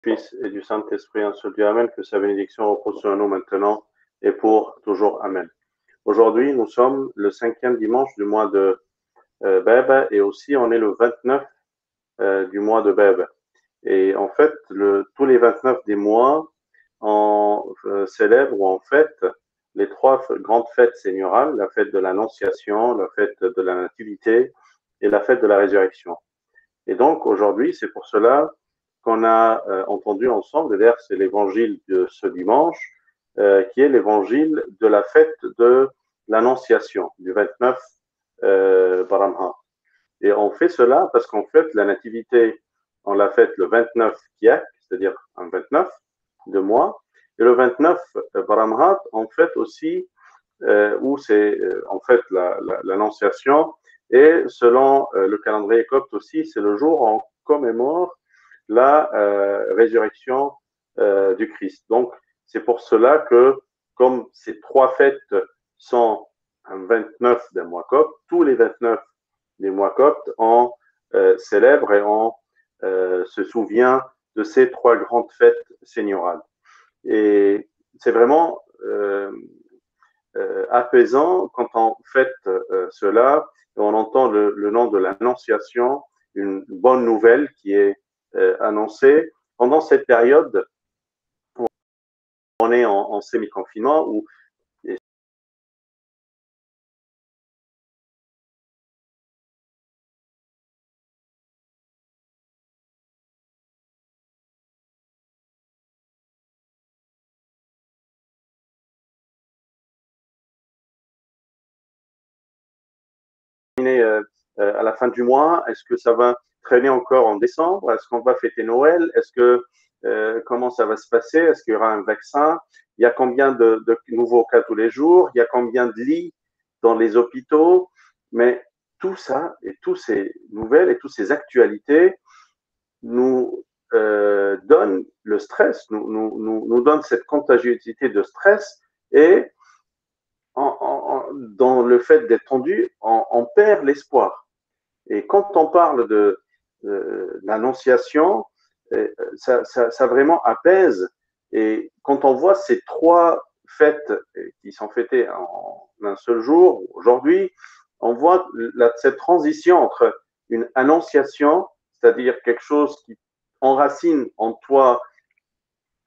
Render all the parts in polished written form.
Fils et du Saint-Esprit, un seul Dieu, Amen, que sa bénédiction repose sur nous maintenant et pour toujours, Amen. Aujourd'hui, nous sommes le 5e dimanche du mois de Bab et aussi on est le 29 du mois de Bab. Et en fait, tous les 29 des mois, on célèbre ou on fête les trois grandes fêtes seigneurales, la fête de l'Annonciation, la fête de la Nativité et la fête de la Résurrection. Et donc aujourd'hui, c'est pour cela qu'on a entendu ensemble vers l'évangile de ce dimanche, qui est l'évangile de la fête de l'Annonciation, du 29 Baramha. Et on fait cela parce qu'en fait, la nativité, on l'a faite le 29 Kiak, c'est-à-dire un 29 de mois, et le 29 Baramha, en fait aussi, où c'est en fait l'Annonciation, et selon le calendrier copte aussi, c'est le jour où on commémore la résurrection du Christ. Donc, c'est pour cela que, comme ces trois fêtes sont un 29 d'un mois copte, tous les 29 des mois coptes, on célèbre et on se souvient de ces trois grandes fêtes seigneurales. Et c'est vraiment apaisant quand on fête cela et on entend le nom de l'Annonciation, une bonne nouvelle qui est annoncée pendant cette période où on est en semi-confinement, où à la fin du mois, est-ce que ça va traîner encore en décembre? Est-ce qu'on va fêter Noël? Est-ce que comment ça va se passer? Est-ce qu'il y aura un vaccin? Il y a combien de nouveaux cas tous les jours? Il y a combien de lits dans les hôpitaux? Mais tout ça et toutes ces nouvelles et toutes ces actualités nous donnent le stress, nous donnent cette contagiosité de stress et dans le fait d'être tendu, on perd l'espoir. Et quand on parle de l'annonciation, ça vraiment apaise. Et quand on voit ces trois fêtes qui sont fêtées en un seul jour, aujourd'hui, on voit cette transition entre une annonciation, c'est-à-dire quelque chose qui enracine en toi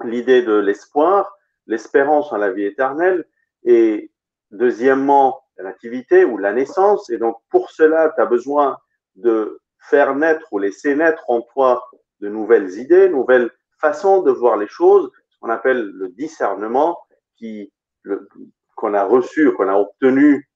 l'idée de l'espoir, l'espérance en la vie éternelle, et deuxièmement, la nativité ou la naissance. Et donc, pour cela, tu as besoin de faire naître ou laisser naître en toi de nouvelles idées, nouvelles façons de voir les choses, ce qu'on appelle le discernement, qu'on a reçu, qu'on a obtenu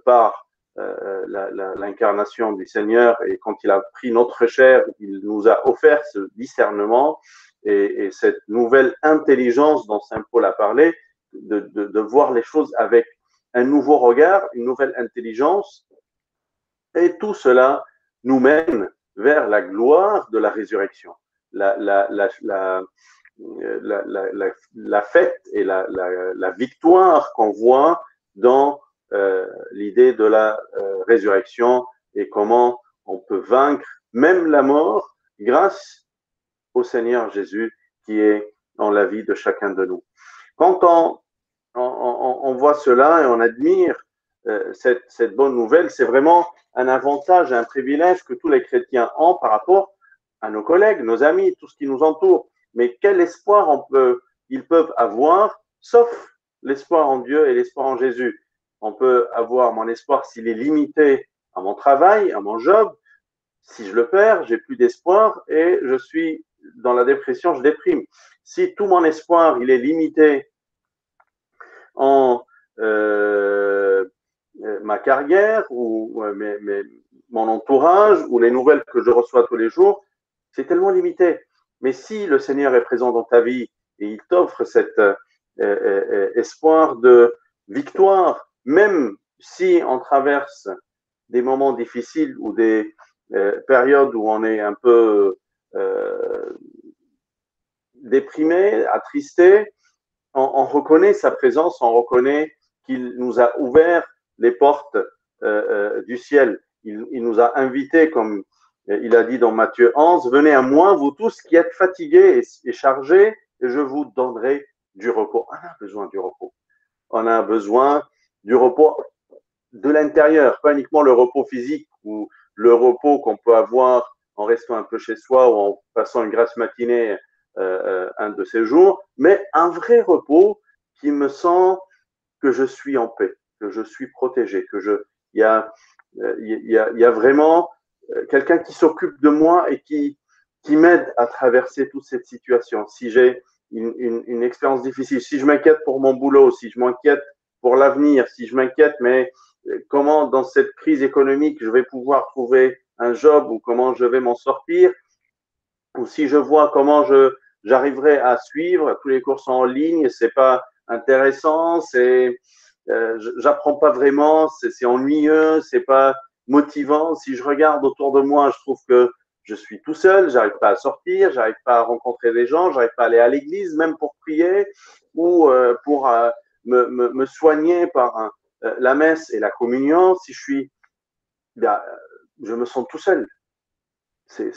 par l'incarnation du Seigneur. Et quand il a pris notre chair, il nous a offert ce discernement et cette nouvelle intelligence dont Saint Paul a parlé, de voir les choses avec un nouveau regard, une nouvelle intelligence. Et tout cela nous mène vers la gloire de la résurrection. La fête et la victoire qu'on voit dans l'idée de la résurrection et comment on peut vaincre même la mort grâce au Seigneur Jésus qui est dans la vie de chacun de nous. Quand on voit cela et on admire cette bonne nouvelle, c'est vraiment un avantage, un privilège que tous les chrétiens ont par rapport à nos collègues, nos amis, tout ce qui nous entoure. Mais quel espoir ils peuvent avoir, sauf l'espoir en Dieu et l'espoir en Jésus. On peut avoir mon espoir s'il est limité à mon travail, à mon job. Si je le perds, j'ai plus d'espoir et je suis dans la dépression, je déprime. Si tout mon espoir il est limité en ma carrière ou mon entourage ou les nouvelles que je reçois tous les jours, c'est tellement limité. Mais si le Seigneur est présent dans ta vie et il t'offre cet espoir de victoire, même si on traverse des moments difficiles ou des périodes où on est un peu déprimé, attristé, on reconnaît sa présence, on reconnaît qu'il nous a ouvert les portes du ciel. Il nous a invités, comme Et il a dit dans Matthieu 11, venez à moi, vous tous qui êtes fatigués et chargés, et je vous donnerai du repos. On a besoin du repos. On a besoin du repos de l'intérieur, pas uniquement le repos physique ou le repos qu'on peut avoir en restant un peu chez soi ou en passant une grasse matinée un de ces jours, mais un vrai repos qui me sent que je suis en paix, que je suis protégé, que il y a vraiment quelqu'un qui s'occupe de moi et qui m'aide à traverser toute cette situation. Si j'ai une expérience difficile, si je m'inquiète pour mon boulot, si je m'inquiète pour l'avenir, si je m'inquiète, mais comment dans cette crise économique je vais pouvoir trouver un job ou comment je vais m'en sortir, ou si je vois comment j'arriverai à suivre tous les cours sont en ligne, c'est pas intéressant, j'apprends pas vraiment, c'est ennuyeux, c'est pas motivant. Si je regarde autour de moi, je trouve que je suis tout seul, j'arrive pas à sortir, j'arrive pas à rencontrer des gens, j'arrive pas à aller à l'église même pour prier ou pour me soigner par la messe et la communion. Si je suis, ben, je me sens tout seul. C'est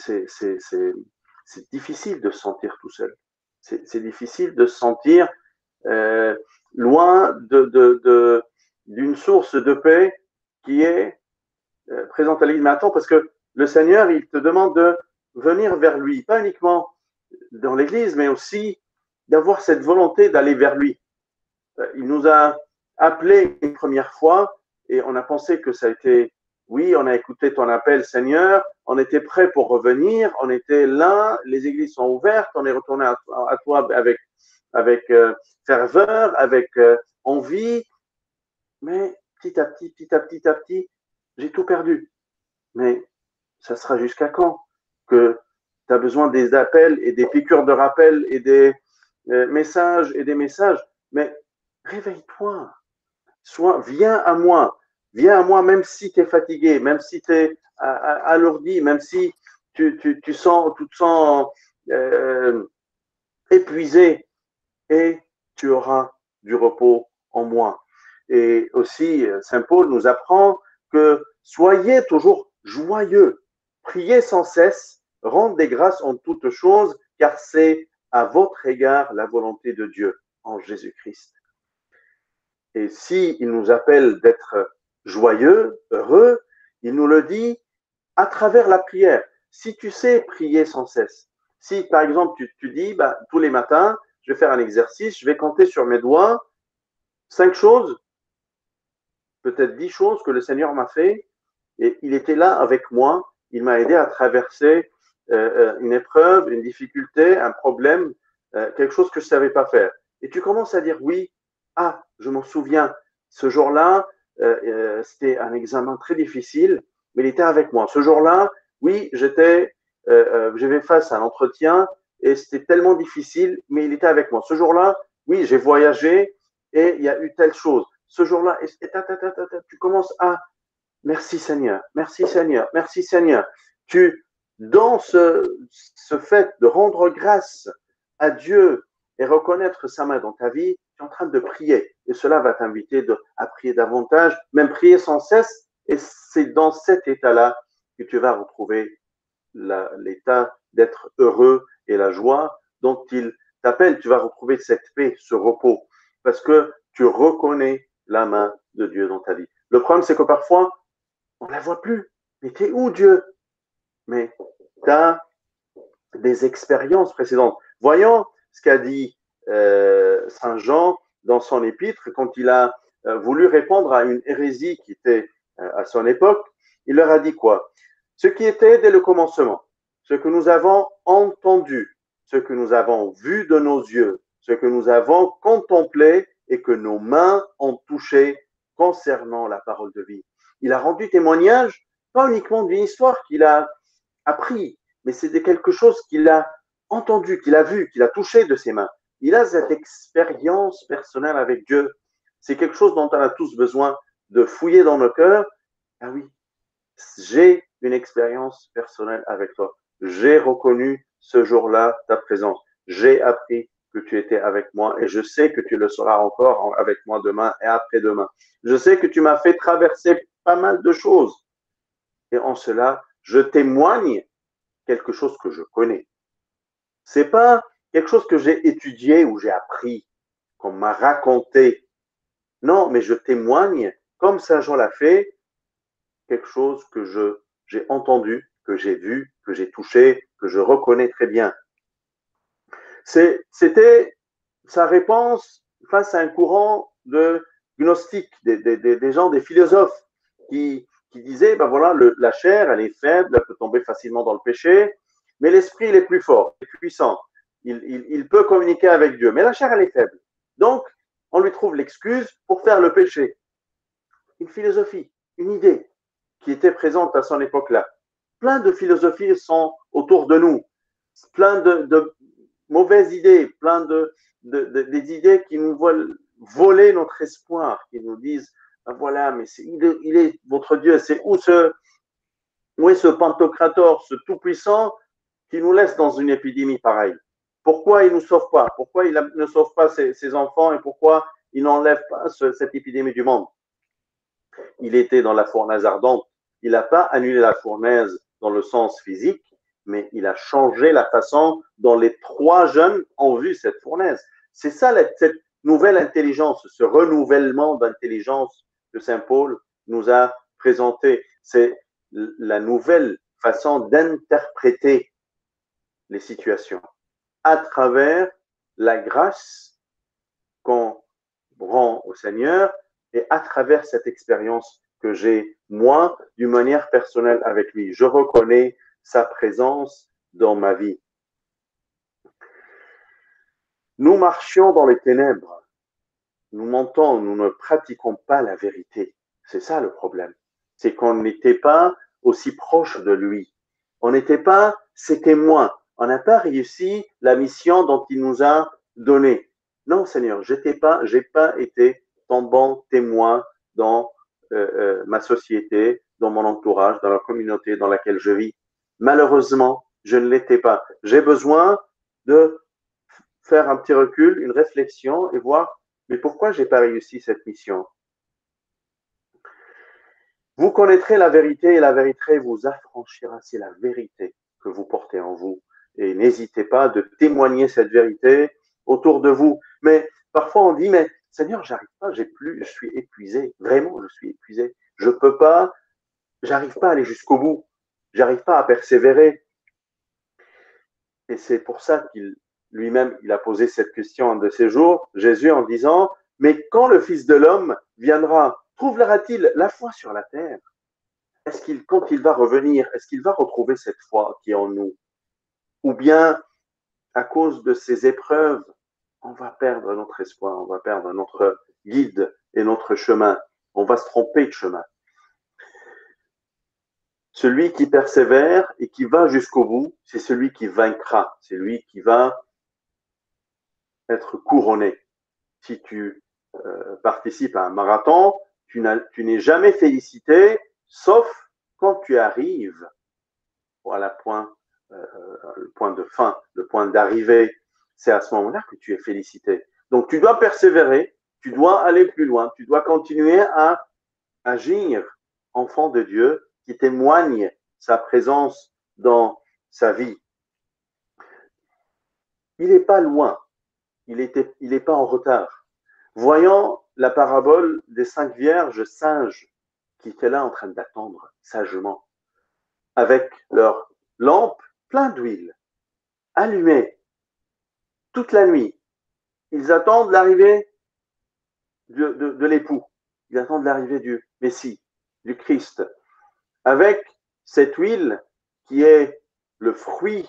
difficile de se sentir tout seul. C'est difficile de se sentir euh, loin d'une source de paix qui est présente à l'église. Mais attends, parce que le Seigneur, il te demande de venir vers lui, pas uniquement dans l'église, mais aussi d'avoir cette volonté d'aller vers lui. Il nous a appelés une première fois et on a pensé que ça a été, oui, on a écouté ton appel, Seigneur, on était prêt pour revenir, on était là, les églises sont ouvertes, on est retourné à toi avec ferveur, avec envie, mais petit à petit, j'ai tout perdu. Mais ça sera jusqu'à quand que tu as besoin des appels et des piqûres de rappel et des messages et des messages? Mais réveille-toi, viens à moi même si tu es fatigué, même si tu es alourdi, même si tu te sens épuisé, et tu auras du repos en moi. Et aussi, Saint Paul nous apprend que soyez toujours joyeux, priez sans cesse, rendez des grâces en toutes choses, car c'est à votre égard la volonté de Dieu en Jésus-Christ. Et si il nous appelle d'être joyeux, heureux, il nous le dit à travers la prière. Si tu sais prier sans cesse, si par exemple tu dis bah, tous les matins, je vais faire un exercice, je vais compter sur mes doigts 5 choses, peut-être 10 choses que le Seigneur m'a fait, et il était là avec moi, il m'a aidé à traverser une épreuve, une difficulté, un problème, quelque chose que je ne savais pas faire. Et tu commences à dire oui, ah, je m'en souviens, ce jour-là, c'était un examen très difficile, mais il était avec moi. Ce jour-là, oui, j'avais face à un entretien et c'était tellement difficile, mais il était avec moi. Ce jour-là, oui, j'ai voyagé et il y a eu telle chose. Ce jour-là, tu commences à merci Seigneur, merci Seigneur, merci Seigneur. Dans ce fait de rendre grâce à Dieu et reconnaître sa main dans ta vie, tu es en train de prier. Et cela va t'inviter à prier davantage, même prier sans cesse. Et c'est dans cet état-là que tu vas retrouver l'état d'être heureux et la joie dont il t'appelle. Tu vas retrouver cette paix, ce repos, parce que tu reconnais la main de Dieu dans ta vie. Le problème, c'est que parfois, on ne la voit plus. Mais t'es où, Dieu? Mais tu as des expériences précédentes. Voyons ce qu'a dit Saint Jean dans son épître quand il a voulu répondre à une hérésie qui était à son époque. Il leur a dit quoi? Ce qui était dès le commencement, ce que nous avons entendu, ce que nous avons vu de nos yeux, ce que nous avons contemplé et que nos mains ont touché concernant la parole de vie. Il a rendu témoignage, pas uniquement d'une histoire qu'il a appris, mais c'est de quelque chose qu'il a entendu, qu'il a vu, qu'il a touché de ses mains. Il a cette expérience personnelle avec Dieu. C'est quelque chose dont on a tous besoin de fouiller dans nos cœurs. Ah oui, j'ai une expérience personnelle avec toi. J'ai reconnu ce jour-là ta présence. J'ai appris que tu étais avec moi et je sais que tu le seras encore avec moi demain et après-demain. Je sais que tu m'as fait traverser pas mal de choses. Et en cela, Je témoigne quelque chose que je connais. C'est pas quelque chose que j'ai étudié ou j'ai appris, qu'on m'a raconté. Non, mais je témoigne, comme Saint Jean l'a fait, quelque chose que j'ai entendu, que j'ai vu, que j'ai touché, que je reconnais très bien. C'était sa réponse face à un courant de gnostiques, des gens, des philosophes qui disaient, ben voilà, la chair, elle est faible, elle peut tomber facilement dans le péché, mais l'esprit, il est plus fort, il est puissant. Il peut communiquer avec Dieu, mais la chair, elle est faible. Donc, on lui trouve l'excuse pour faire le péché. Une philosophie, une idée qui était présente à son époque-là. Plein de philosophies sont autour de nous, plein de mauvaises idées, plein des idées qui nous veulent voler notre espoir, qui nous disent, ben voilà, mais il est votre Dieu, c'est où est ce Pantocrator, ce Tout-Puissant qui nous laisse dans une épidémie pareille? Pourquoi il ne nous sauve pas? Pourquoi il ne sauve pas ses enfants et pourquoi il n'enlève pas cette épidémie du monde? Il était dans la fournaise ardente. Il n'a pas annulé la fournaise dans le sens physique, mais il a changé la façon dont les trois jeunes ont vu cette fournaise. C'est ça, cette nouvelle intelligence, ce renouvellement d'intelligence que Saint Paul nous a présenté. C'est la nouvelle façon d'interpréter les situations à travers la grâce qu'on rend au Seigneur et à travers cette expérience que j'ai, moi, d'une manière personnelle avec lui. Je reconnais sa présence dans ma vie. Nous marchions dans les ténèbres. Nous mentons, nous ne pratiquons pas la vérité. C'est ça le problème. C'est qu'on n'était pas aussi proche de lui. On n'était pas ses témoins. On n'a pas réussi la mission dont il nous a donné. Non, Seigneur, j'ai pas été ton bon témoin dans ma société, dans mon entourage, dans la communauté dans laquelle je vis. Malheureusement, je ne l'étais pas. J'ai besoin de faire un petit recul, une réflexion et voir, mais pourquoi j'ai pas réussi cette mission? Vous connaîtrez la vérité et la vérité vous affranchira. C'est la vérité que vous portez en vous. Et n'hésitez pas de témoigner cette vérité autour de vous. Mais parfois on dit, mais Seigneur, j'arrive pas, je suis épuisé. Vraiment, je suis épuisé. Je peux pas, j'arrive pas à aller jusqu'au bout. J'arrive pas à persévérer. Et c'est pour ça qu'il lui-même, il a posé cette question un de ces jours, Jésus, en disant, mais quand le Fils de l'homme viendra, trouvera-t-il la foi sur la terre? Est-ce qu'il, quand il va revenir, est-ce qu'il va retrouver cette foi qui est en nous? Ou bien, à cause de ces épreuves, on va perdre notre espoir, on va perdre notre guide et notre chemin. On va se tromper de chemin. Celui qui persévère et qui va jusqu'au bout, c'est celui qui vaincra, c'est lui qui va être couronné. Si tu participes à un marathon, tu n'es jamais félicité, sauf quand tu arrives à le point de fin, le point d'arrivée. C'est à ce moment-là que tu es félicité. Donc tu dois persévérer, tu dois aller plus loin, tu dois continuer à agir, enfant de Dieu, qui témoigne sa présence dans sa vie. Il n'est pas loin, il n'est pas en retard. Voyons la parabole des 5 vierges sages qui étaient là en train d'attendre sagement, avec leur lampe pleine d'huile, allumée toute la nuit. Ils attendent l'arrivée de l'époux. Ils attendent l'arrivée du Messie, du Christ, avec cette huile qui est le fruit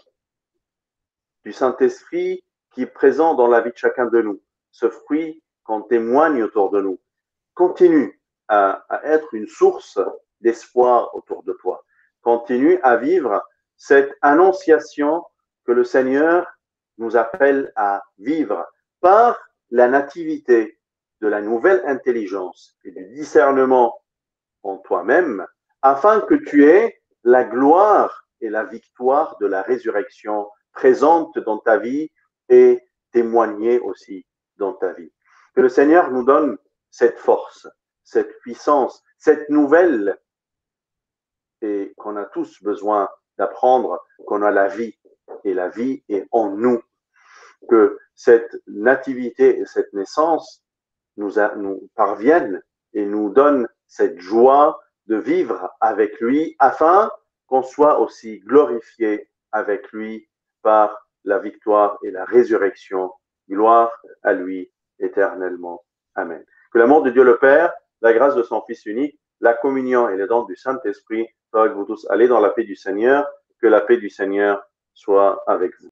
du Saint-Esprit qui est présent dans la vie de chacun de nous. Ce fruit qu'on témoigne autour de nous continue à être une source d'espoir autour de toi. Continue à vivre cette annonciation que le Seigneur nous appelle à vivre par la nativité de la nouvelle intelligence et du discernement en toi-même, afin que tu aies la gloire et la victoire de la résurrection présente dans ta vie et témoignée aussi dans ta vie. Que le Seigneur nous donne cette force, cette puissance, cette nouvelle et qu'on a tous besoin d'apprendre qu'on a la vie et la vie est en nous, que cette nativité et cette naissance nous parviennent et nous donnent cette joie de vivre avec lui afin qu'on soit aussi glorifié avec lui par la victoire et la résurrection. Gloire à lui éternellement. Amen. Que l'amour de Dieu le Père, la grâce de son Fils unique, la communion et les dons du Saint-Esprit soient avec vous tous. Allez dans la paix du Seigneur, que la paix du Seigneur soit avec vous.